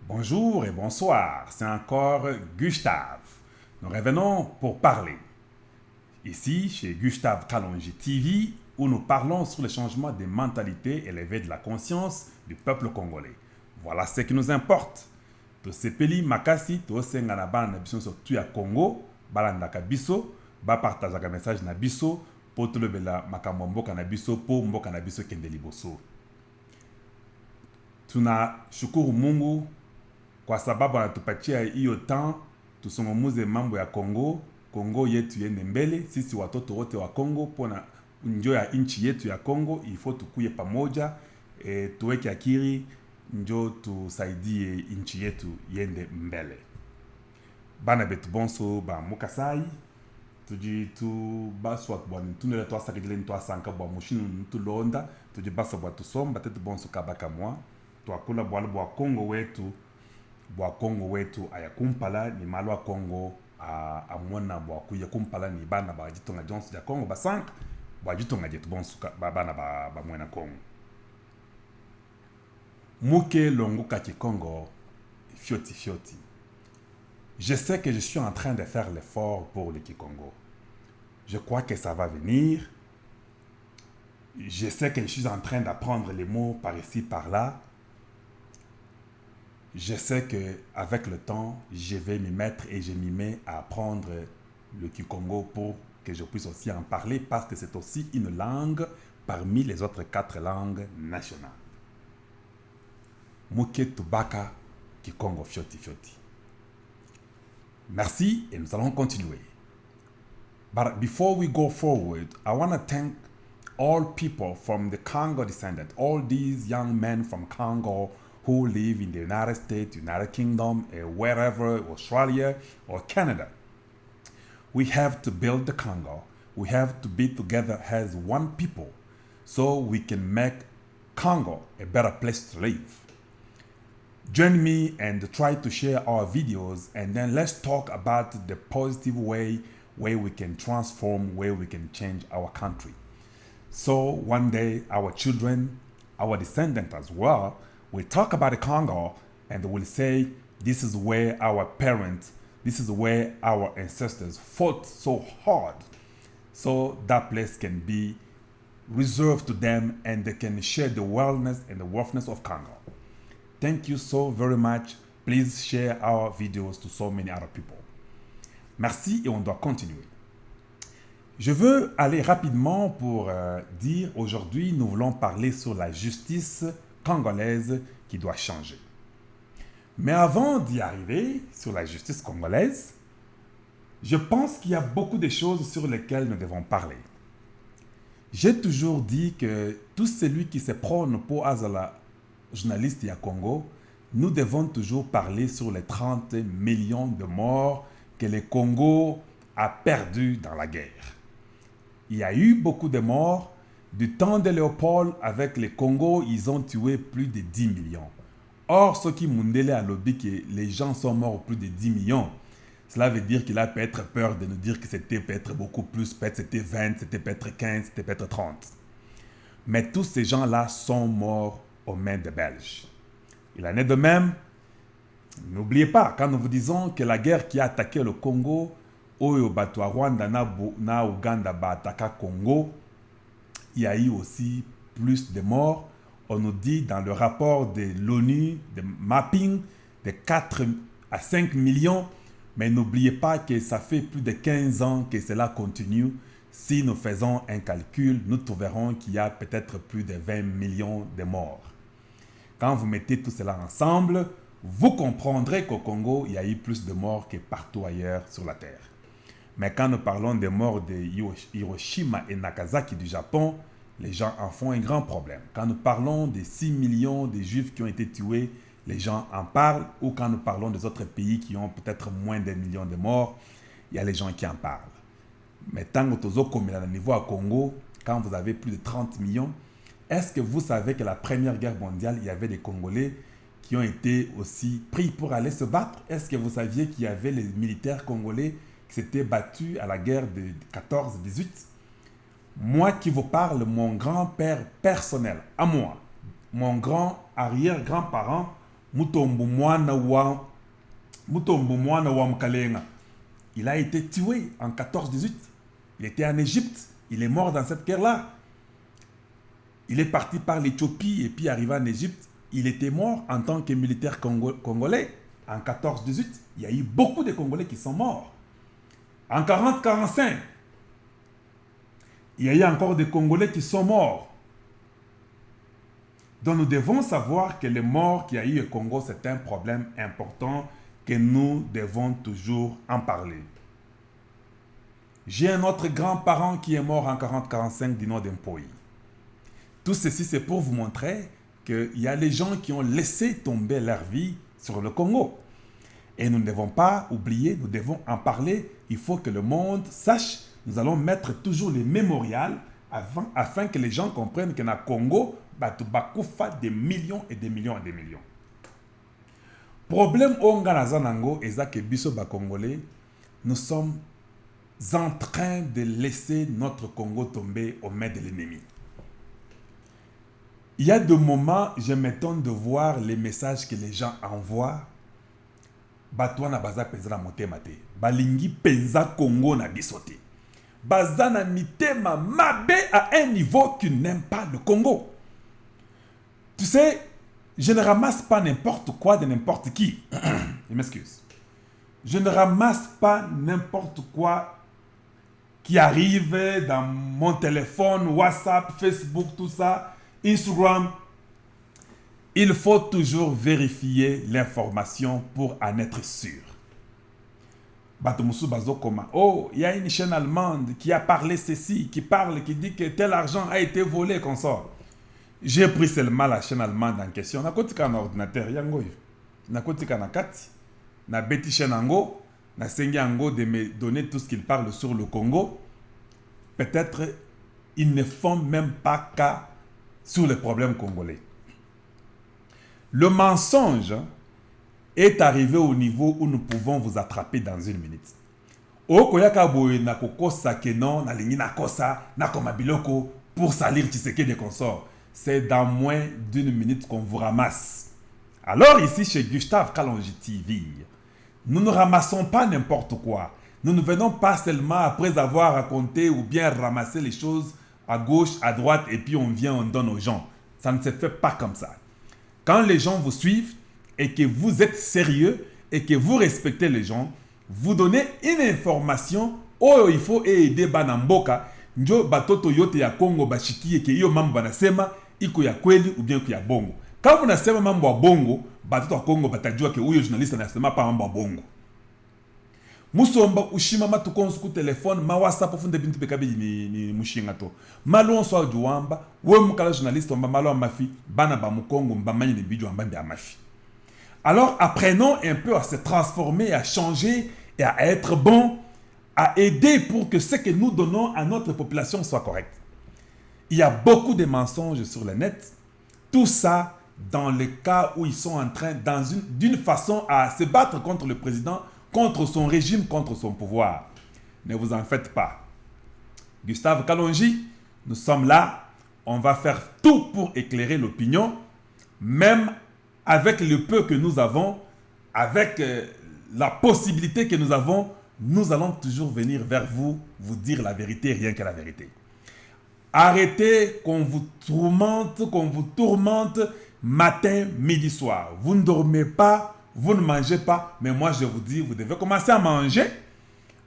Bonjour et bonsoir, c'est encore Gustave. Nous revenons pour parler. Ici, chez Gustave Kalonji TV, où nous parlons sur le changement des mentalités et l'éveil de la conscience du peuple congolais. Voilà ce qui nous importe. Tosepeli makasi tosenga na bana na biso surtout ya Congo, balandaka biso, bapartagaka message na biso, po tolobela makambo mboka na biso, po mboka na biso kende liboso. Tunashukuru Mungu kwa sababu anatupatia hiyo temps tusungumuze mambo ya Kongo yetu yende mbele. Sisi watoto wote wa Kongo pona njo ya inchi yetu ya Kongo, ifo tukuye pamoja, tuweke akili njo tusaidie inchi yetu yende mbele. Bana betu bonso ba mukasai tuji tu baswa bwana tunele to asakidile to asanka bwa mushinu tulonda tuji basa bwa tusomba tetu bonso kabaka mwa twakula bwa Kongo wetu ayakumpala ni malwa Kongo amona bwa kuya kumpala ni bana ba jitonga Jones ya Kongo ba 5 bwa jitonga jetu bonso bana ba mwena Kongo muke longuka ki Kongo fioti. Je sais que je suis en train de faire l'effort pour le Kikongo. Je crois que ça va venir. Je sais que je suis en train d'apprendre les mots par ici, par là. Je sais qu'avec le temps, je vais m'y mettre et je m'y mets à apprendre le Kikongo pour que je puisse aussi en parler parce que c'est aussi une langue parmi les autres 4 langues nationales. Muke Tubaka Kikongo Fioti. Merci et nous allons continuer. But before we go forward, I want to thank all people from the Congo descendant, all these young men from Congo who live in the United States, United Kingdom, wherever, Australia or Canada. We have to build the Congo. We have to be together as one people so we can make Congo a better place to live. Join me and try to share our videos, and then let's talk about the positive way where we can transform, where we can change our country. So one day our children, our descendants as well, will talk about the Congo and will say, this is where our parents, this is where our ancestors fought so hard. So that place can be reserved to them and they can share the wellness and the worthiness of Congo. Thank you so very much. Please share our videos to so many other people. Merci et on doit continuer. Je veux aller rapidement pour dire aujourd'hui, nous voulons parler sur la justice congolaise qui doit changer. Mais avant d'y arriver sur la justice congolaise, je pense qu'il y a beaucoup de choses sur lesquelles nous devons parler. J'ai toujours dit que tout celui qui se prône pour Azala journaliste à Congo, nous devons toujours parler sur les 30 millions de morts que le Congo a perdus dans la guerre. Il y a eu beaucoup de morts. Du temps de Léopold, avec le Congo, ils ont tué plus de 10 millions. Or, ce qui Mundele a lobby que les gens sont morts plus de 10 millions, cela veut dire qu'il a peut-être peur de nous dire que c'était peut-être beaucoup plus, peut-être c'était 20, c'était peut-être 15, c'était peut-être 30. Mais tous ces gens-là sont morts aux mains des Belges. Il en est de même. N'oubliez pas, quand nous vous disons que la guerre qui a attaqué le Congo, Oyo Batwa Rwanda na Uganda Bataka Congo, il y a eu aussi plus de morts. On nous dit dans le rapport de l'ONU, de mapping, de 4 à 5 millions. Mais n'oubliez pas que ça fait plus de 15 ans que cela continue. Si nous faisons un calcul, nous trouverons qu'il y a peut-être plus de 20 millions de morts. Quand vous mettez tout cela ensemble, vous comprendrez qu'au Congo, il y a eu plus de morts que partout ailleurs sur la Terre. Mais quand nous parlons des morts de Hiroshima et Nagasaki du Japon, les gens en font un grand problème. Quand nous parlons des 6 millions de Juifs qui ont été tués, les gens en parlent. Ou quand nous parlons des autres pays qui ont peut-être moins d'un million de morts, il y a les gens qui en parlent. Mais tant que vous êtes au niveau à Congo, quand vous avez plus de 30 millions, est-ce que vous savez que la Première Guerre mondiale, il y avait des Congolais qui ont été aussi pris pour aller se battre? Est-ce que vous saviez qu'il y avait les militaires congolais qui s'étaient battus à la guerre de 14-18? Moi qui vous parle, mon grand-père personnel, à moi, mon grand arrière-grand-parent, Mutombo Mwana wa Mkalenga, il a été tué en 14-18. Il était en Égypte. Il est mort dans cette guerre-là. Il est parti par l'Éthiopie et puis arrivé en Égypte. Il était mort en tant que militaire congolais en 14-18. Il y a eu beaucoup de Congolais qui sont morts. En 40-45, il y a eu encore des Congolais qui sont morts. Donc nous devons savoir que les morts qu'il y a eu au Congo, c'est un problème important que nous devons toujours en parler. J'ai un autre grand-parent qui est mort en 40-45 du nom d'Empoï. Tout ceci, c'est pour vous montrer qu'il y a les gens qui ont laissé tomber leur vie sur le Congo. Et nous ne devons pas oublier, nous devons en parler. Il faut que le monde sache. Nous allons mettre toujours les mémorials afin que les gens comprennent que dans le Congo, il des millions et des millions et des millions. Problème au Nganazanango et que biso ba Congolais, nous sommes en train de laisser notre Congo tomber aux mains de l'ennemi. Il y a des moments, je m'étonne de voir les messages que les gens envoient. Batouana baza penza motema te. Balingi penza Congo na bisote. Bazana mitema mabe à un niveau qui n'aime pas le Congo. Tu sais, je ne ramasse pas n'importe quoi de n'importe qui. Je m'excuse. Je ne ramasse pas n'importe quoi qui arrive dans mon téléphone, WhatsApp, Facebook, tout ça, Instagram. Il faut toujours vérifier l'information pour en être sûr. Oh, il y a une chaîne allemande qui a parlé ceci, qui dit que tel argent a été volé, qu'on sort. J'ai pris seulement la chaîne allemande en question. Na kotika na ordinateur yango. Na kotika na kati. Na beti chaîne ango. Na sengi ango de me donner tout ce qu'il parle sur le Congo. Peut-être ils ne font même pas cas sur les problèmes congolais. Le mensonge est arrivé au niveau où nous pouvons vous attraper dans une minute. Okoyaka boye na kokosa ke non na lingi na kosa na komabiloko pour salir Tshisekedi des consorts. C'est dans moins d'une minute qu'on vous ramasse. Alors ici chez Gustave Kalonji TV, nous ne ramassons pas n'importe quoi. Nous ne venons pas seulement après avoir raconté ou bien ramassé les choses à gauche, à droite et puis on vient, on donne aux gens. Ça ne se fait pas comme ça. Quand les gens vous suivent et que vous êtes sérieux et que vous respectez les gens, vous donnez une information où il faut aider Banamboka. Njo batoto yote ya Congo bashikie ke iyo mambo banasema iko ya kweli ou bien iko ya bongo. Kama unasema mambo ya bongo, batoto wa Congo batajua ke huyo journaliste anasema pa mambo ya bongo. Musomba ushima matukonsu ku telefone ma WhatsApp funde bintu bekabe ni mushinga to. Malo so juwamba, we mukala journaliste omba malo mafi, bana ba mukongo mbamanyi ne bijo ambambe amafi. Alors apprenons un peu à se transformer, à changer et à être bon, à aider pour que ce que nous donnons à notre population soit correct. Il y a beaucoup de mensonges sur le net. Tout ça dans le cas où ils sont en train, d'une façon, à se battre contre le président, contre son régime, contre son pouvoir. Ne vous en faites pas. Gustave Kalonji, nous sommes là. On va faire tout pour éclairer l'opinion, même avec le peu que nous avons, avec la possibilité que nous avons. Nous allons toujours venir vers vous, vous dire la vérité, rien que la vérité. Arrêtez qu'on vous tourmente matin, midi, soir. Vous ne dormez pas, vous ne mangez pas, mais moi je vous dis, vous devez commencer à manger,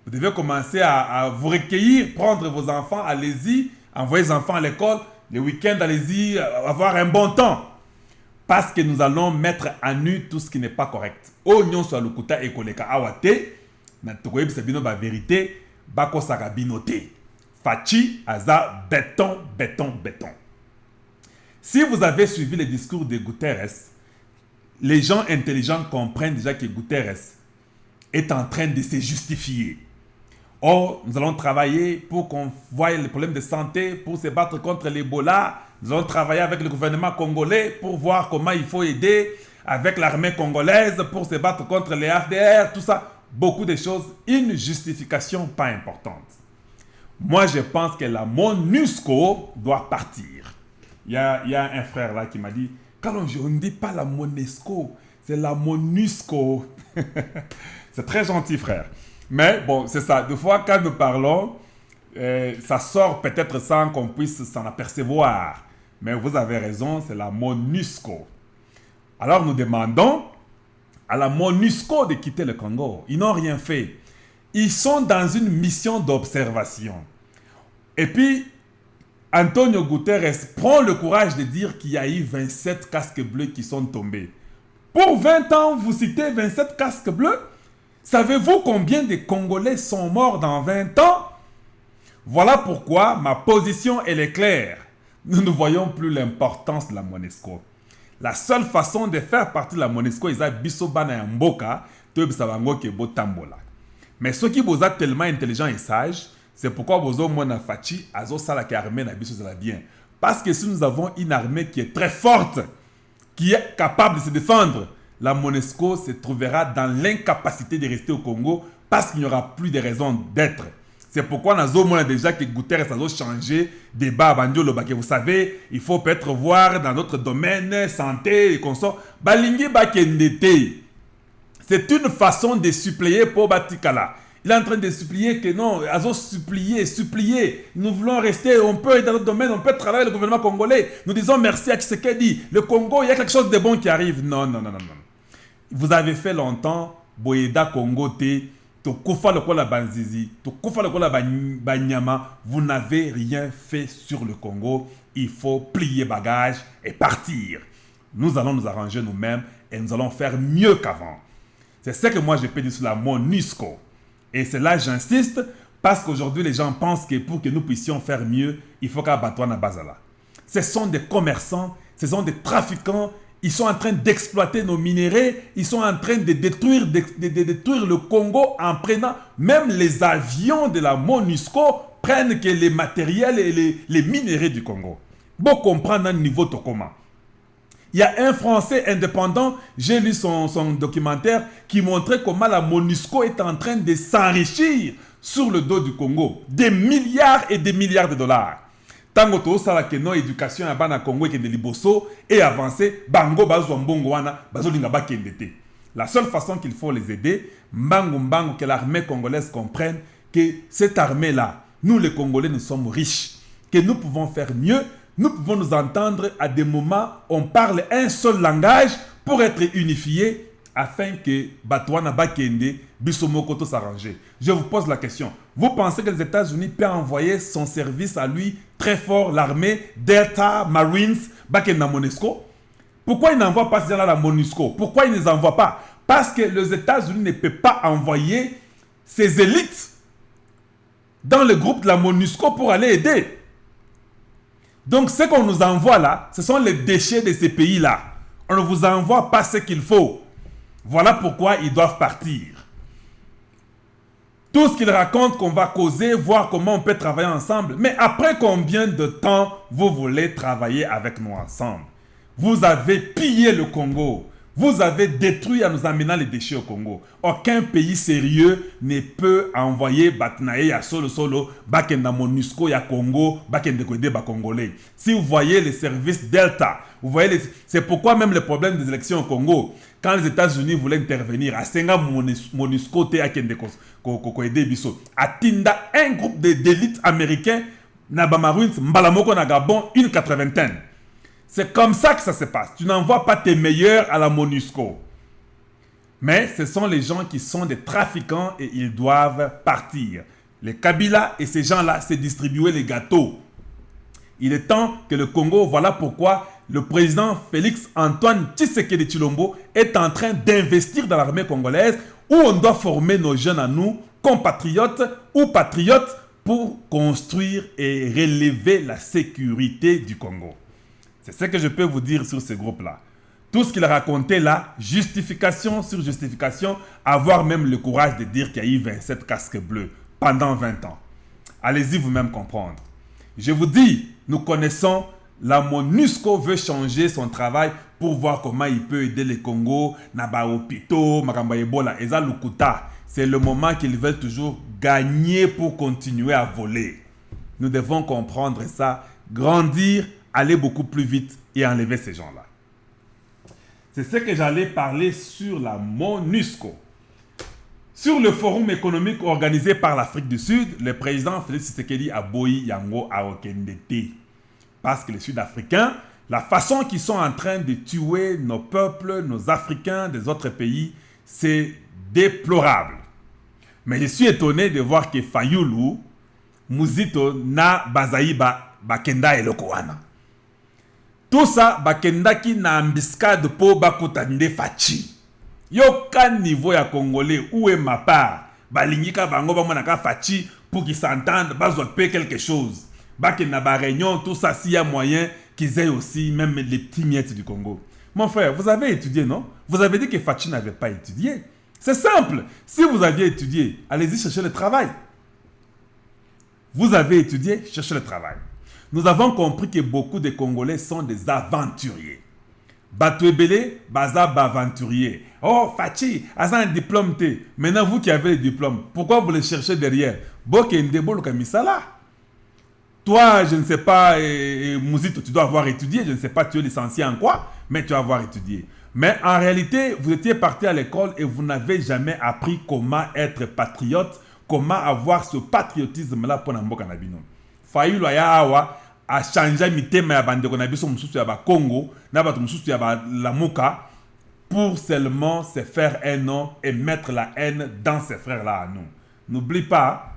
vous devez commencer à vous recueillir, prendre vos enfants, allez-y, envoyer les enfants à l'école, les week-ends, allez-y, avoir un bon temps. Parce que nous allons mettre à nu tout ce qui n'est pas correct. Oignon soit le kuta et koleka awate. Na tokoyebi sabino ba vérité bako sakabinote fachi aza béton. Si vous avez suivi le discours de Guterres, les gens intelligents comprennent déjà que Guterres est en train de se justifier. Or, nous allons travailler pour qu'on voie les problèmes de santé, pour se battre contre l'Ebola. Nous allons travailler avec le gouvernement congolais pour voir comment il faut aider avec l'armée congolaise pour se battre contre les FDR, tout ça. Beaucoup de choses, une justification pas importante. Moi, je pense que la MONUSCO doit partir. Il y a un frère là qui m'a dit, on ne dit pas la MONUSCO, c'est la MONUSCO. C'est très gentil, frère. Mais bon, c'est ça. Des fois, quand nous parlons, ça sort peut-être sans qu'on puisse s'en apercevoir. Mais vous avez raison, c'est la MONUSCO. Alors nous demandons à la MONUSCO de quitter le Congo. Ils n'ont rien fait. Ils sont dans une mission d'observation. Et puis, Antonio Guterres prend le courage de dire qu'il y a eu 27 casques bleus qui sont tombés. Pour 20 ans, vous citez 27 casques bleus? Savez-vous combien de Congolais sont morts dans 20 ans? Voilà pourquoi ma position elle est claire. Nous ne voyons plus l'importance de la MONUSCO. La seule façon de faire partie de la MONUSCO, ils ont bisobana ya mboka, to bisabango ke botambola. Mais ceux qui sont tellement intelligents et sages, c'est pourquoi Bozo Mona Fachi, Azo Salaka armée na biso la bien. Parce que si nous avons une armée qui est très forte, qui est capable de se défendre, la MONUSCO se trouvera dans l'incapacité de rester au Congo parce qu'il n'y aura plus de raison d'être. C'est pourquoi nous avons déjà que Guterres a changé de débat. Vous savez, il faut peut-être voir dans notre domaine, santé et consorts. C'est une façon de suppléer pour Batikala. Il est en train de supplier que non, Azo supplier. Nous voulons rester, on peut être dans notre domaine, on peut travailler avec le gouvernement congolais. Nous disons merci à Tshisekedi. Le Congo, il y a quelque chose de bon qui arrive. Non. Vous avez fait longtemps, Boyeda Congo T, Tokufa le Kola Banzizi, Tokufa le Kola Banyama, vous n'avez rien fait sur le Congo. Il faut plier bagage et partir. Nous allons nous arranger nous-mêmes et nous allons faire mieux qu'avant. C'est ce que moi je peux dire sur la MONUSCO. Et c'est là j'insiste parce qu'aujourd'hui les gens pensent que pour que nous puissions faire mieux, il faut qu'à Batouana Bazala. Ce sont des commerçants, ce sont des trafiquants, ils sont en train d'exploiter nos minéraux, ils sont en train de détruire le Congo en prenant, même les avions de la MONUSCO prennent que les matériels et les minéraux du Congo. Bon comprendre un niveau de comment. Il y a un Français indépendant, j'ai lu son documentaire, qui montrait comment la MONUSCO est en train de s'enrichir sur le dos du Congo. Des milliards et des milliards de dollars. Tango to sala que no éducation à bana Congo et de liboso et avancer, bango bazo mbongo wana, bazo linga bakendete. La seule façon qu'il faut les aider, mbango que l'armée congolaise comprenne que cette armée-là, nous les Congolais, nous sommes riches, que nous pouvons faire mieux. Nous pouvons nous entendre à des moments où on parle un seul langage pour être unifiés afin que Batouana Bakende, Bissomokoto s'arranger. Je vous pose la question. Vous pensez que les États-Unis peuvent envoyer son service à lui très fort, l'armée, Delta, Marines, Bakenda MONUSCO? Pourquoi ils n'envoient pas ces gens-là la MONUSCO? Pourquoi ils ne les envoient pas? Parce que les États-Unis ne peuvent pas envoyer ses élites dans le groupe de la MONUSCO pour aller aider. Donc, ce qu'on nous envoie là, ce sont les déchets de ces pays-là. On ne vous envoie pas ce qu'il faut. Voilà pourquoi ils doivent partir. Tout ce qu'ils racontent qu'on va causer, voir comment on peut travailler ensemble. Mais après combien de temps vous voulez travailler avec nous ensemble? Vous avez pillé le Congo. Vous avez détruit en nous amenant les déchets au Congo. Aucun pays sérieux ne peut envoyer Batnae ya solo, Bakenda MONUSCO ya Congo, Bakenda Kwede ba Congolais. Si vous voyez les services Delta, vous voyez c'est pourquoi même le problème des élections au Congo, quand les États-Unis voulaient intervenir, à Senga MONUSCO te a Kende Kwede biso, à Tinda un groupe d'élite américains, Nabamaruins, Mbalamoko na Gabon, une 80aine. C'est comme ça que ça se passe. Tu n'envoies pas tes meilleurs à la MONUSCO. Mais ce sont les gens qui sont des trafiquants et ils doivent partir. Les Kabila et ces gens-là, c'est distribuer les gâteaux. Il est temps que le Congo, voilà pourquoi le président Félix Antoine Tshisekedi Tshilombo est en train d'investir dans l'armée congolaise où on doit former nos jeunes à nous, compatriotes ou patriotes, pour construire et relever la sécurité du Congo. C'est ce que je peux vous dire sur ce groupe-là. Tout ce qu'il a raconté là, justification sur justification, avoir même le courage de dire qu'il y a eu 27 casques bleus pendant 20 ans. Allez-y vous-même comprendre. Je vous dis, nous connaissons, la MONUSCO veut changer son travail pour voir comment il peut aider les Congo, Naba Opito, Makamba Ebola, Eza Lukuta. C'est le moment qu'ils veulent toujours gagner pour continuer à voler. Nous devons comprendre ça, grandir, aller beaucoup plus vite et enlever ces gens-là. C'est ce que j'allais parler sur la MONUSCO. Sur le forum économique organisé par l'Afrique du Sud, le président Félix Tshisekedi a boyi yango a okendete. Parce que les Sud-Africains, la façon qu'ils sont en train de tuer nos peuples, nos Africains des autres pays, c'est déplorable. Mais je suis étonné de voir que Fayulu, Muzito, na Bazaïba, Bakenda et Lokoana. Tout ça, Bakendaki na ambiscade po bakutande fachi. Yoka niveau ya Congolais, où est ma part? Balingika bango bamonaka fachi pour qu'ils s'entendent, bazoit payer quelque chose. Bakenda ba réunion, tout ça, s'il y a moyen qu'ils aient aussi même les petits miettes du Congo. Mon frère, vous avez étudié, non? Vous avez dit que Fachi n'avait pas étudié. C'est simple. Si vous aviez étudié, allez-y chercher le travail. Vous avez étudié, cherchez le travail. Nous avons compris que beaucoup de Congolais sont des aventuriers. Batouebele, baza aventurier. Oh, Fachi, asa un diplôme T. Maintenant, vous qui avez le diplôme, pourquoi vous le cherchez derrière? Bokendebo Kamisala. Toi, je ne sais pas, Mouzito, tu dois avoir étudié, je ne sais pas, tu es licencié en quoi, mais tu dois avoir étudié. Mais en réalité, vous étiez parti à l'école et vous n'avez jamais appris comment être patriote, comment avoir ce patriotisme-là pour Namboka Nabino. Fayulu Ayawa a changé mitema ya bandeko na biso mususu ya ba Congo, na bato mususu ya ba Lamuka, pour seulement se faire un nom et mettre la haine dans ses frères-là à nous. N'oublie pas,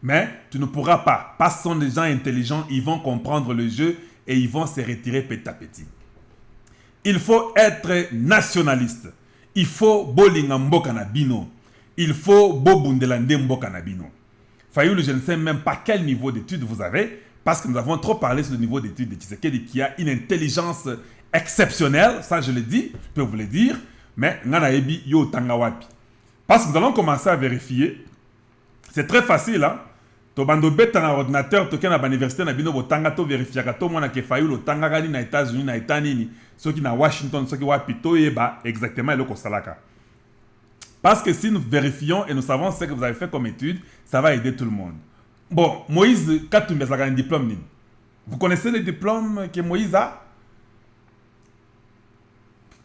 mais tu ne pourras pas. Parce que ce sont des gens intelligents, ils vont comprendre le jeu et ils vont se retirer petit à petit. Il faut être nationaliste. Il faut bolinga mboka na bino. Il faut bobundelande mboka na bino. Fayulu, je ne sais même pas quel niveau d'études vous avez, parce que nous avons trop parlé sur le niveau d'études de Tshisekedi qui a une intelligence exceptionnelle, ça je le dis, je peux vous le dire. Mais yo tangawapi. Parce que nous allons commencer à vérifier. C'est très facile, hein. To bando beta na ordinateur, to ken na université na bino botanga to vérifier ka to mona ke Fayulu tanga gani na États-Unis na États-Unis, ceux qui na Washington, ceux qui wapi to yeba exactement le kosalaka. Parce que si nous vérifions et nous savons ce que vous avez fait comme étude, ça va aider tout le monde. Bon, Moïse Katumbi a un diplôme. Vous connaissez le diplôme que Moïse a?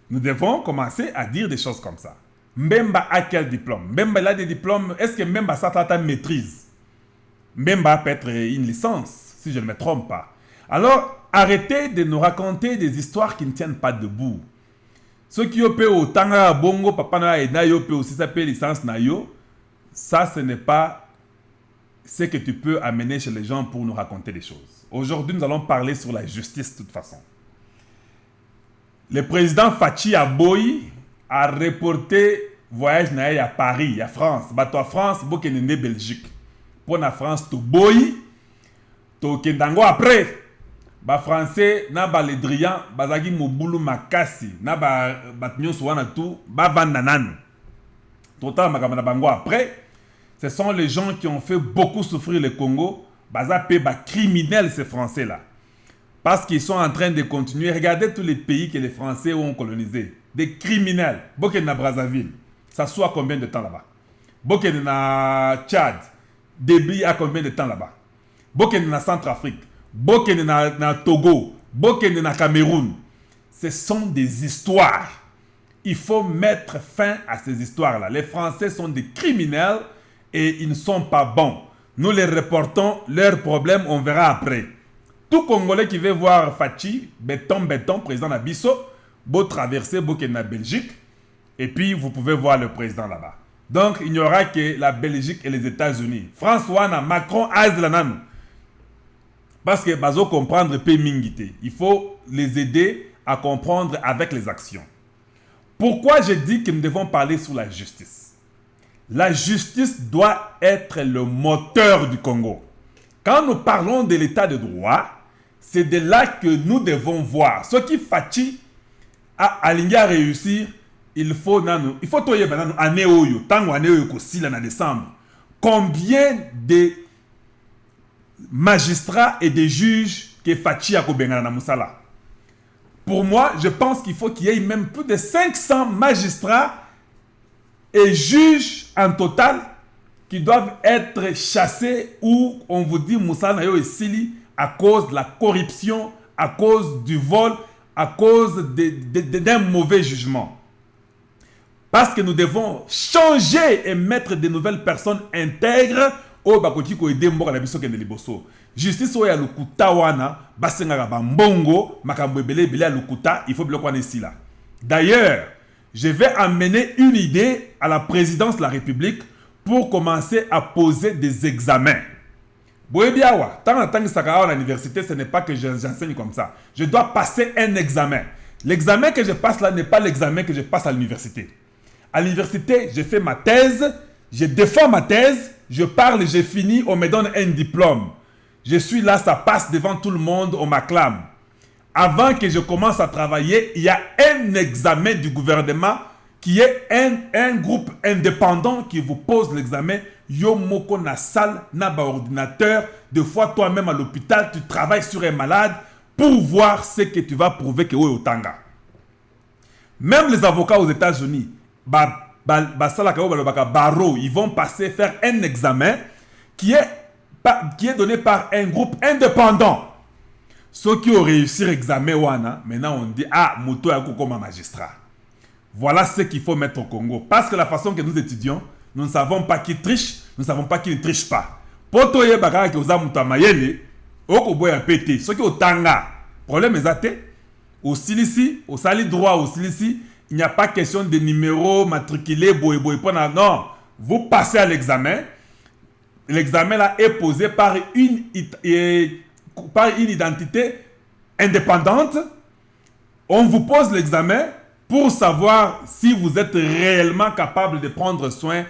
Nous devons commencer à dire des choses comme ça. Mbemba a quel diplôme? Mbemba il a des diplômes. Est-ce que Mbemba ça a maîtrise? Mbemba peut être une licence, si je ne me trompe pas. Alors, arrêtez de nous raconter des histoires qui ne tiennent pas debout. Ceux qui ont payé au Tanga Bongo, papa na et na yo peut aussi s'appeler licence na yo. Ça, ce n'est pas ce que tu peux amener chez les gens pour nous raconter des choses. Aujourd'hui, nous allons parler sur la justice de toute façon. Le président Fachi Aboyi a reporté voyage à Paris, à France. Bato à France, Bokende Belgique. Pour la France, to Boyi, to Kendango après. Ba français na ba le drian, bazagi mobulu makasi, na ba batnyo suwana tout, ba vandanan. Total makamana bango après. Ce sont les gens qui ont fait beaucoup souffrir le Congo. Baza pe ba criminels ces Français là. Parce qu'ils sont en train de continuer. Regardez tous les pays que les Français ont colonisés. Des criminels. Bokena Brazzaville. Ça soit combien de temps là-bas? Bokena Tchad. Déby a combien de temps là-bas? Bokena Centrafrique. Bokena Togo. Bokena Cameroun. Ce sont des histoires. Il faut mettre fin à ces histoires-là. Les Français sont des criminels et ils ne sont pas bons. Nous les reportons. Leurs problèmes, on verra après. Tout Congolais qui veut voir Fachi, béton, président Nabiso, beau traverser Bokena Belgique, et puis vous pouvez voir le président là-bas. Donc il n'y aura que la Belgique et les États-Unis. François, Macron, Azlanan. Parce que bazo comprendre pe mingité. Il faut les aider à comprendre avec les actions. Pourquoi je dis que nous devons parler sur la justice? La justice doit être le moteur du Congo. Quand nous parlons de l'état de droit, c'est de là que nous devons voir. Ce qui Fachi a aligné à réussir, il faut toyer maintenant année oyo, tango année oyo ko sila na décembre. Combien de magistrats et de juges que Fachi a ko bengana na musala? Pour moi, je pense qu'il faut qu'il y ait même plus de 500 magistrats et juges en total qui doivent être chassés ou on vous dit Moussa Nayo et Sili à cause de la corruption à cause du vol, à cause d'un mauvais jugement. Parce que nous devons changer et mettre de nouvelles personnes intègres au bakoti ko aider mboka na biso kende liboso. Justice oya lukuta wana basenga ba mbongo makambo ebele ebele ya lukuta, il faut biloko wana ici là. D'ailleurs, je vais amener une idée à la présidence de la République pour commencer à poser des examens. Boebiawa, tant en tant que Sakara à l'université, ce n'est pas que j'enseigne comme ça. Je dois passer un examen. L'examen que je passe là n'est pas l'examen que je passe à l'université. À l'université, je fais ma thèse, je défends ma thèse, je parle, j'ai fini, on me donne un diplôme. Je suis là, ça passe devant tout le monde, on m'acclame. Avant que je commence à travailler, il y a un examen du gouvernement qui est un groupe indépendant qui vous pose l'examen. Yo moko na salle, na ba ordinateur. Des fois, toi-même à l'hôpital, tu travailles sur un malade pour voir ce que tu vas prouver que au tanga. Même les avocats aux États-Unis, ils vont passer faire un examen qui est donné par un groupe indépendant. Ceux qui ont réussi l'examen, maintenant on dit ah, moto ya comme magistrat. Voilà ce qu'il faut mettre au Congo. Parce que la façon que nous étudions, nous ne savons pas qui triche, nous ne savons pas qui ne triche pas. Poto ye bakara ke oza muta mayele, oko boya pété. Ceux qui au tanga, problème est athée. Au silisi, au sali droit au silisi, il n'y a pas question de numéro matriculé, non. Vous passez à l'examen. L'examen là est posé par une identité indépendante. On vous pose l'examen pour savoir si vous êtes réellement capable de prendre soin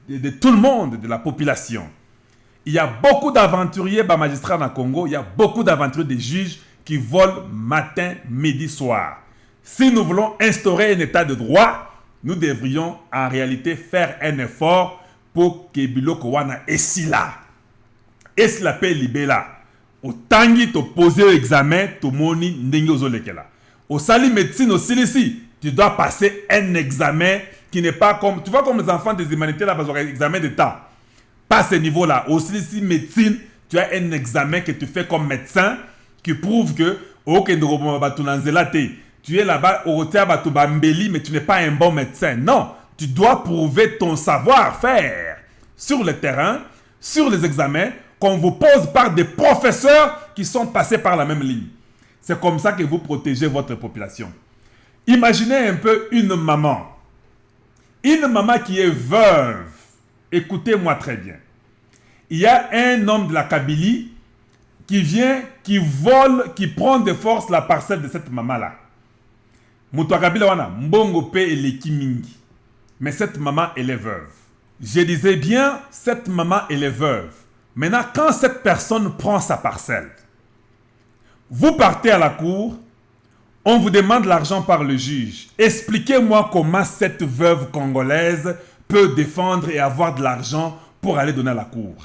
de tout le monde, de la population. Il y a beaucoup d'aventuriers magistrats dans le Congo, il y a beaucoup d'aventuriers des juges qui volent matin, midi, soir. Si nous voulons instaurer un état de droit, nous devrions en réalité faire un effort pour que Biloko wana esila. Esila pe libela. Au tangi to poser l'examen, to moni ndenge ozolekela. Au sali médecine, au silisi, tu dois passer un examen qui n'est pas comme... Tu vois comme les enfants des humanités là, besoin d'un examen d'État. Pas ce niveau-là. Au silisi médecine, tu as un examen que tu fais comme médecin qui prouve que tu es là-bas au Bambeli, mais tu n'es pas un bon médecin. Non, tu dois prouver ton savoir-faire sur le terrain, sur les examens, qu'on vous pose par des professeurs qui sont passés par la même ligne. C'est comme ça que vous protégez votre population. Imaginez un peu une maman. Une maman qui est veuve. Écoutez-moi très bien. Il y a un homme de la Kabylie qui vient, qui vole, qui prend de force la parcelle de cette maman-là. Moutouakabila wana, mbongo pe eleki mingi. Mais cette maman, elle est veuve. Je disais bien, cette maman, elle est veuve. Maintenant, quand cette personne prend sa parcelle, vous partez à la cour, on vous demande l'argent par le juge. Expliquez-moi comment cette veuve congolaise peut défendre et avoir de l'argent pour aller donner à la cour.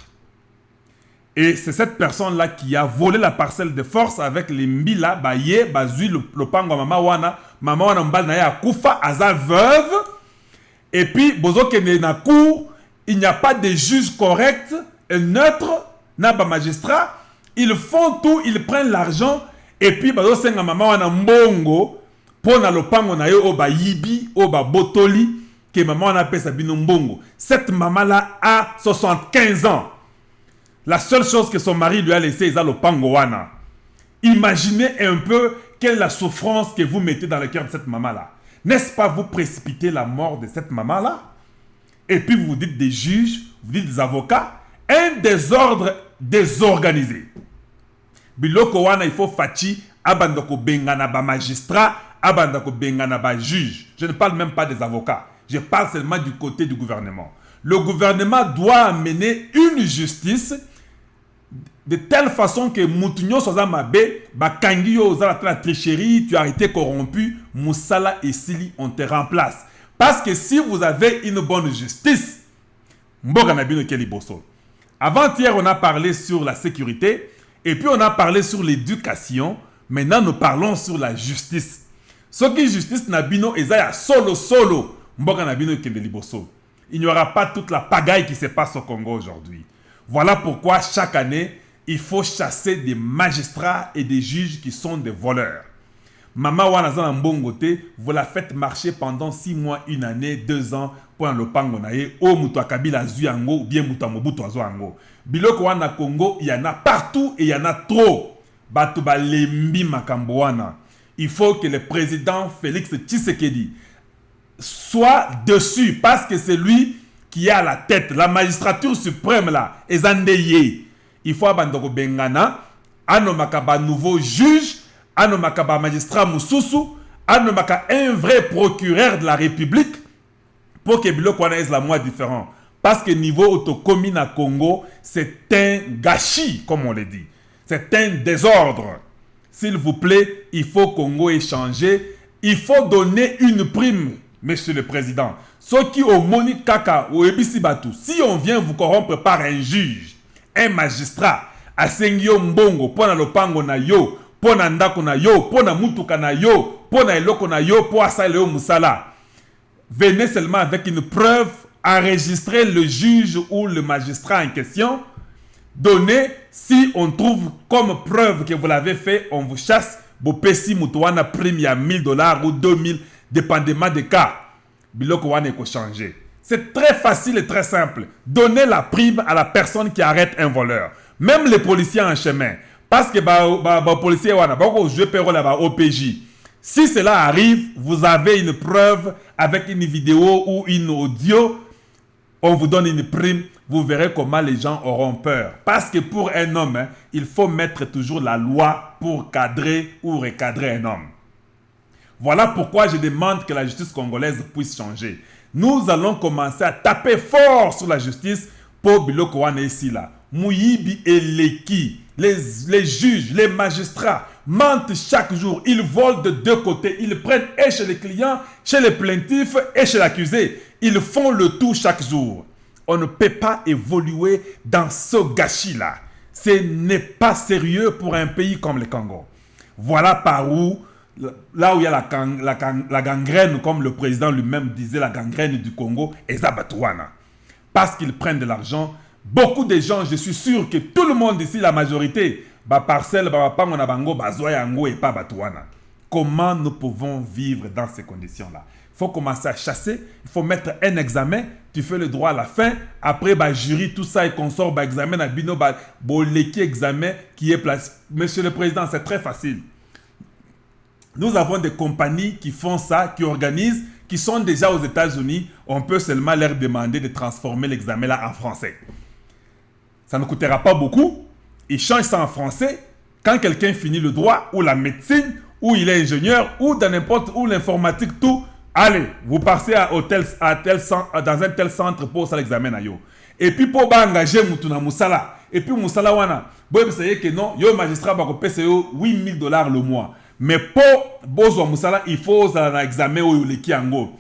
Et c'est cette personne-là qui a volé la parcelle de force avec les mbila, baye, bazui, le pango mama wana mbal na ya kufa, aza veuve. Et puis, bozo kene na cour, il n'y a pas de juge correct et neutre, na ba magistrat. Ils font tout, ils prennent l'argent. Et puis, bazo senga mama wana mbongo, pour na le pango na yo, oba yibi, oba botoli, que maman wana pesa bino mbongo. Cette maman-là a 75 ans. La seule chose que son mari lui a laissé, c'est le pangoana. Imaginez un peu quelle est la souffrance que vous mettez dans le cœur de cette maman-là. N'est-ce pas vous précipiter la mort de cette maman-là? Et puis vous dites des juges, vous dites des avocats, un désordre désorganisé. Biloko wana il faut fachi, abandako bengana ba magistrat, abandako bengana ba juge. Je ne parle même pas des avocats. Je parle seulement du côté du gouvernement. Le gouvernement doit amener une justice de telle façon que Moutinho Soza Mabe, Bakangio la tricherie, tu as été corrompu, Moussala et Sili, on te remplace. Parce que si vous avez une bonne justice, avant-hier, on a parlé sur la sécurité, et puis on a parlé sur l'éducation. Maintenant, nous parlons sur la justice. Ce qui est justice, Nabino, Ezaya solo. Il n'y aura pas toute la pagaille qui se passe au Congo aujourd'hui. Voilà pourquoi chaque année, il faut chasser des magistrats et des juges qui sont des voleurs. Maman Wanazan Mbongote, vous la faites marcher pendant 6 mois, 1 année, 2 ans pour le pango nae, o mutu Kabila Zuyango, ou bien mutu Mobutu Azuango. Biloko wana Congo, il y en a partout et il y en a trop. Batuba lembi makambo wana. Il faut que le président Félix Tshisekedi soit dessus parce que c'est lui qui est à la tête. La magistrature suprême là, ezandeye. Il faut abandonner Bengana, anomaka ba nouveau juge, anomaka ba magistrat Moussousou, anomaka un vrai procureur de la République pour que biloko wana la moi différent. Parce que niveau autocommune à Congo, c'est un gâchis, comme on le dit. C'est un désordre. S'il vous plaît, il faut Congo échanger. Il faut donner une prime, monsieur le président. Ceux qui ont moni kaka ou ebisi batu, si on vient vous corrompre par un juge, un magistrat, asengio mbongo, pona lopango na yo, pona ndako na yo, pona mutuka na yo, pona eloko na yo, po asaleo musala. Venez seulement avec une preuve, enregistrer le juge ou le magistrat en question. Donnez, si on trouve comme preuve que vous l'avez fait, on vous chasse. Bopesi mutuana prime à $1000 ou 2000, dépendamment des cas. Biloko wane ko changer. C'est très facile et très simple. Donnez la prime à la personne qui arrête un voleur. Même les policiers en chemin. Parce que les policiers wana, je peux la OPJ. Si cela arrive, vous avez une preuve avec une vidéo ou une audio. On vous donne une prime, vous verrez comment les gens auront peur. Parce que pour un homme, il faut mettre toujours la loi pour cadrer ou recadrer un homme. Voilà pourquoi je demande que la justice congolaise puisse changer. Nous allons commencer à taper fort sur la justice pour Biloko Wane ici là. Mouyibi et Leki, les juges, les magistrats mentent chaque jour. Ils volent de 2 côtés. Ils prennent et chez les clients, chez les plaintifs et chez l'accusé. Ils font le tout chaque jour. On ne peut pas évoluer dans ce gâchis-là. Ce n'est pas sérieux pour un pays comme le Congo. Voilà par où, là où il y a la gangrène, comme le président lui-même disait, la gangrène du Congo, et Zabatouana. Parce qu'ils prennent de l'argent. Beaucoup de gens, je suis sûr que tout le monde ici, la majorité, parcelle, et pas Batouana. Comment nous pouvons vivre dans ces conditions-là? Il faut commencer à chasser, il faut mettre un examen, tu fais le droit à la fin, après, jury, tout ça, et consort, examen, bino, l'équipe examen qui est placé. Monsieur le Président, c'est très facile. Nous avons des compagnies qui font ça, qui organisent, qui sont déjà aux États-Unis. On peut seulement leur demander de transformer l'examen là en français. Ça ne coûtera pas beaucoup. Ils changent ça en français. Quand quelqu'un finit le droit, ou la médecine, ou il est ingénieur, ou dans n'importe où l'informatique, tout, allez, vous passez dans un tel centre pour ça l'examen. Et puis pour engager Moutouna Moussala, et puis Moussala wana, vous savez que non, le magistrat va payer $8000 le mois. Mais pour Bozo Moussala, il faut un examen au Kiango.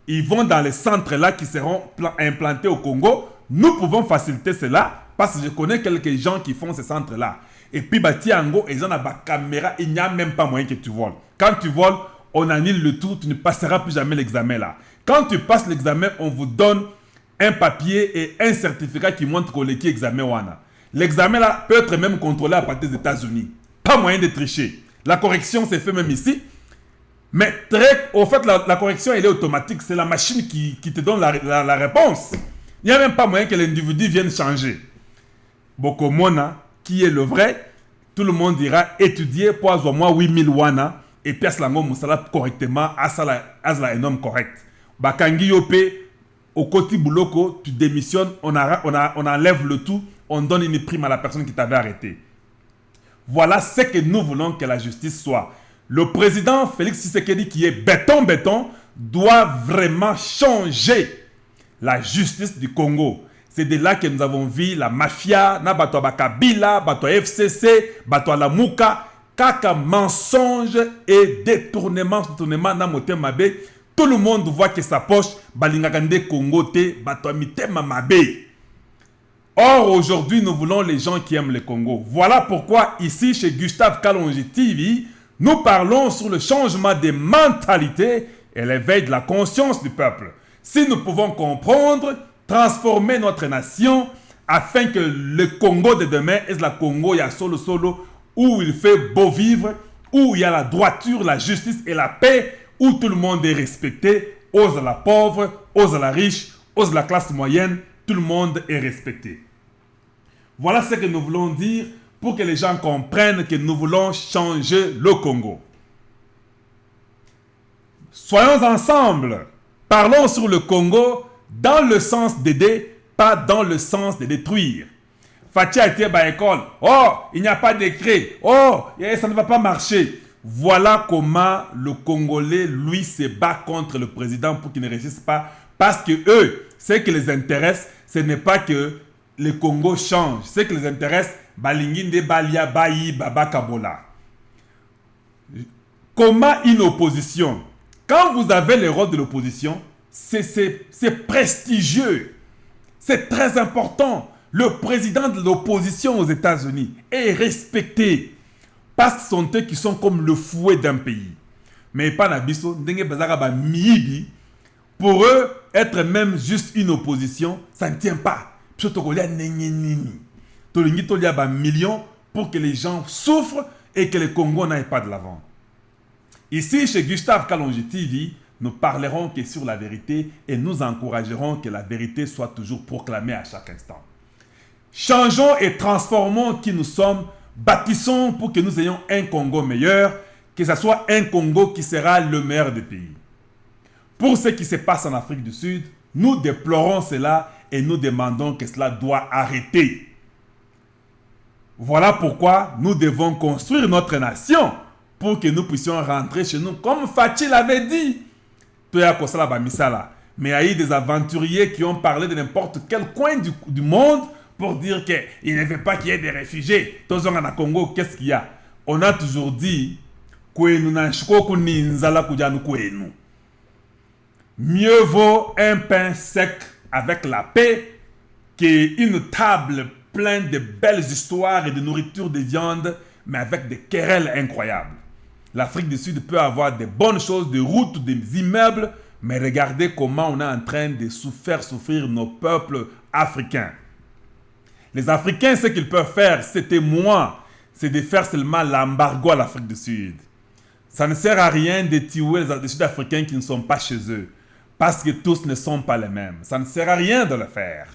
Ils vont dans les centres là qui seront implantés au Congo. Nous pouvons faciliter cela parce que je connais quelques gens qui font ces centres là. Et puis Tiango, ils ont la caméra, il n'y a même pas moyen que tu voles. Quand tu voles, on annule le tout, tu ne passeras plus jamais l'examen là. Quand tu passes l'examen, on vous donne un papier et un certificat qui montre qu'on est examen wana. L'examen là peut être même contrôlé à partir des États-Unis. Pas moyen de tricher. La correction s'est fait même ici. Mais au fait, la correction elle est automatique. C'est la machine qui te donne la réponse. Il n'y a même pas moyen que l'individu vienne changer. Bokomona, qui est le vrai, tout le monde dira étudier pour avoir moi 8000 wana et puis à Moussala correctement, à un homme correct. Bakangi Yopé, au côté bouloko, tu démissionnes, on enlève le tout, on donne une prime à la personne qui t'avait arrêté. Voilà ce que nous voulons que la justice soit. Le président Félix Tshisekedi, qui est béton, doit vraiment changer la justice du Congo. C'est de là que nous avons vu la mafia, na bato Kabila, bato FCC, bato la Mouka, kaka mensonge et détournement na motema mabe. Tout le monde voit que sa poche, balingakande Congo te, bato mitema mabe. Or, aujourd'hui, nous voulons les gens qui aiment le Congo. Voilà pourquoi, ici, chez Gustave Kalonji TV, nous parlons sur le changement des mentalités et l'éveil de la conscience du peuple. Si nous pouvons comprendre, transformer notre nation, afin que le Congo de demain est le Congo, il y a solo solo, où il fait beau vivre, où il y a la droiture, la justice et la paix, où tout le monde est respecté, ose la pauvre, ose la riche, ose la classe moyenne, tout le monde est respecté. Voilà ce que nous voulons dire pour que les gens comprennent que nous voulons changer le Congo. Soyons ensemble, parlons sur le Congo dans le sens d'aider, pas dans le sens de détruire. Fatih a été à l'école. Oh, il n'y a pas de décret. Oh, ça ne va pas marcher. Voilà comment le Congolais, lui, se bat contre le président pour qu'il ne réussisse pas. Parce que eux, ce qui les intéresse, ce n'est pas que le Congo change. Ce qui les intéresse, Balinginde, Balia, Bayi, Baba Kabola. Comment une opposition? Quand vous avez le rôle de l'opposition, c'est prestigieux. C'est très important. Le président de l'opposition aux États-Unis est respecté. Parce que ce sont eux qui sont comme le fouet d'un pays. Mais pas Nabiso, pour eux, être même juste une opposition, ça ne tient pas. Millions pour que les gens souffrent et que le Congo n'aille pas de l'avant. Ici, chez Gustave Kalonji TV, nous parlerons que sur la vérité et nous encouragerons que la vérité soit toujours proclamée à chaque instant. Changeons et transformons qui nous sommes, bâtissons pour que nous ayons un Congo meilleur, que ce soit un Congo qui sera le meilleur des pays. Pour ce qui se passe en Afrique du Sud, nous déplorons cela et nous demandons que cela doit arrêter. Voilà pourquoi nous devons construire notre nation pour que nous puissions rentrer chez nous, comme Fatih l'avait dit. Mais il y a eu des aventuriers qui ont parlé de n'importe quel coin du monde pour dire qu'il ne veut pas qu'il y ait des réfugiés. Tous en Congo, qu'est-ce qu'il y a? On a toujours dit mieux vaut un pain sec avec la paix qu'une table pleine de belles histoires et de nourriture de viande, mais avec des querelles incroyables. L'Afrique du Sud peut avoir des bonnes choses, des routes, des immeubles, mais regardez comment on est en train de faire souffrir nos peuples africains. Les Africains, ce qu'ils peuvent faire, c'était moi, c'est de faire seulement l'embargo à l'Afrique du Sud. Ça ne sert à rien de tuer les Sud-Africains qui ne sont pas chez eux, parce que tous ne sont pas les mêmes. Ça ne sert à rien de le faire.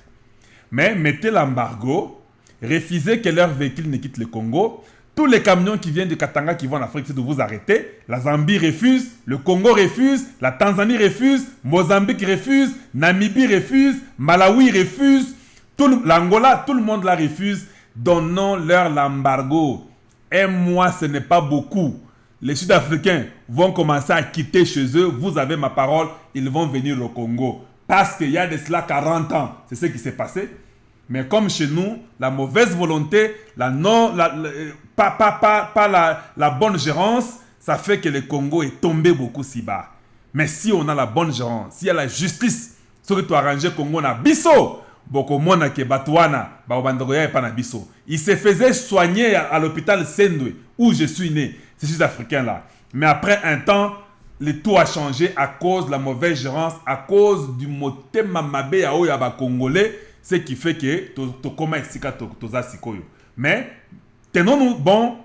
Mais mettez l'embargo, refusez que leurs véhicules ne quittent le Congo. Tous les camions qui viennent du Katanga qui vont en Afrique, c'est de vous arrêter. La Zambie refuse, le Congo refuse, la Tanzanie refuse, Mozambique refuse, Namibie refuse, Malawi refuse, l'Angola, tout le monde la refuse. Donnons-leur l'embargo. Un mois, ce n'est pas beaucoup. Les Sud-Africains vont commencer à quitter chez eux. Vous avez ma parole, ils vont venir au Congo. Parce qu'il y a de cela 40 ans, c'est ce qui s'est passé. Mais comme chez nous, la mauvaise volonté, la bonne gérance, ça fait que le Congo est tombé beaucoup si bas. Mais si on a la bonne gérance, s'il y a la justice, ce que tu as arrangé au Congo, na biso, il se faisait soigner à l'hôpital Sendwe, où je suis né, ces Sud-Africains-là. Mais après un temps, le tout a changé à cause de la mauvaise gérance, à cause du motema mabe ya oyo ya Congolais, ce qui fait que mais tenons-nous bon,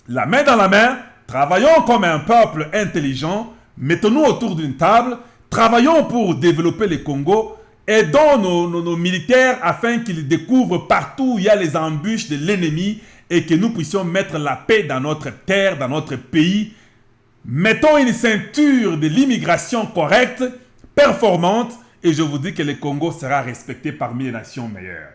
la main dans la main, travaillons comme un peuple intelligent, mettons-nous autour d'une table, travaillons pour développer le Congo, aidons nos militaires afin qu'ils découvrent partout où il y a les embûches de l'ennemi et que nous puissions mettre la paix dans notre terre, dans notre pays. Mettons une ceinture de l'immigration correcte, performante, et je vous dis que le Congo sera respecté parmi les nations meilleures.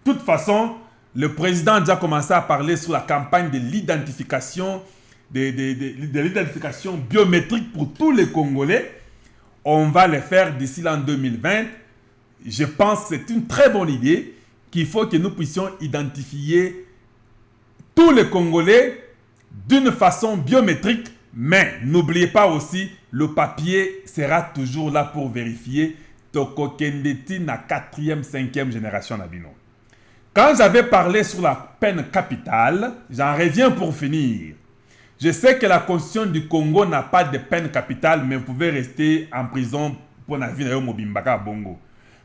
De toute façon, le président a déjà commencé à parler sur la campagne de l'identification, de l'identification biométrique pour tous les Congolais. On va le faire d'ici l'an 2020. Je pense que c'est une très bonne idée qu'il faut que nous puissions identifier tous les Congolais d'une façon biométrique. Mais n'oubliez pas aussi, le papier sera toujours là pour vérifier Toko Kendeti na 4e, 5e génération Nabino. Quand j'avais parlé sur la peine capitale, j'en reviens pour finir. Je sais que la constitution du Congo n'a pas de peine capitale, mais vous pouvez rester en prison pour la vie de Mobimbaka Bongo.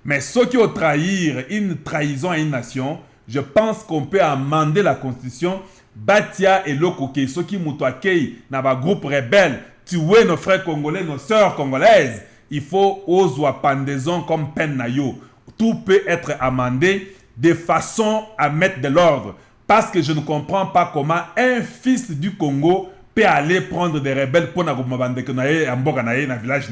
Mais ceux qui ont trahir une trahison à une nation, je pense qu'on peut amender la constitution. Batia et Lokoke, ceux qui moutouakei, dans un groupe rebelle, tuer nos frères congolais, nos sœurs congolaises. Il faut oser pendaison comme peine nayo. Tout peut être amendé de façon à mettre de l'ordre. Parce que je ne comprends pas comment un fils du Congo peut aller prendre des rebelles pour un village.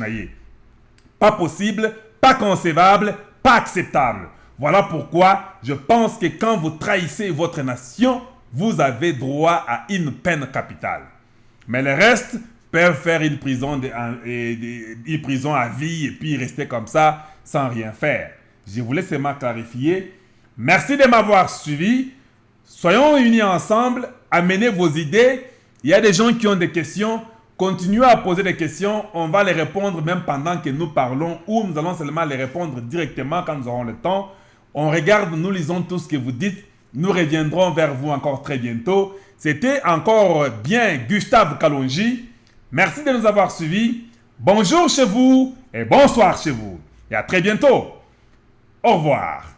Pas possible, pas concevable, pas acceptable. Voilà pourquoi je pense que quand vous trahissez votre nation, vous avez droit à une peine capitale. Mais le reste peuvent faire une prison à vie et puis rester comme ça sans rien faire. Je voulais seulement clarifier. Merci de m'avoir suivi. Soyons unis ensemble, amenez vos idées. Il y a des gens qui ont des questions. Continuez à poser des questions. On va les répondre même pendant que nous parlons ou nous allons seulement les répondre directement quand nous aurons le temps. On regarde, nous lisons tout ce que vous dites. Nous reviendrons vers vous encore très bientôt. C'était encore bien Gustave Kalonji. Merci de nous avoir suivis. Bonjour chez vous et bonsoir chez vous. Et à très bientôt. Au revoir.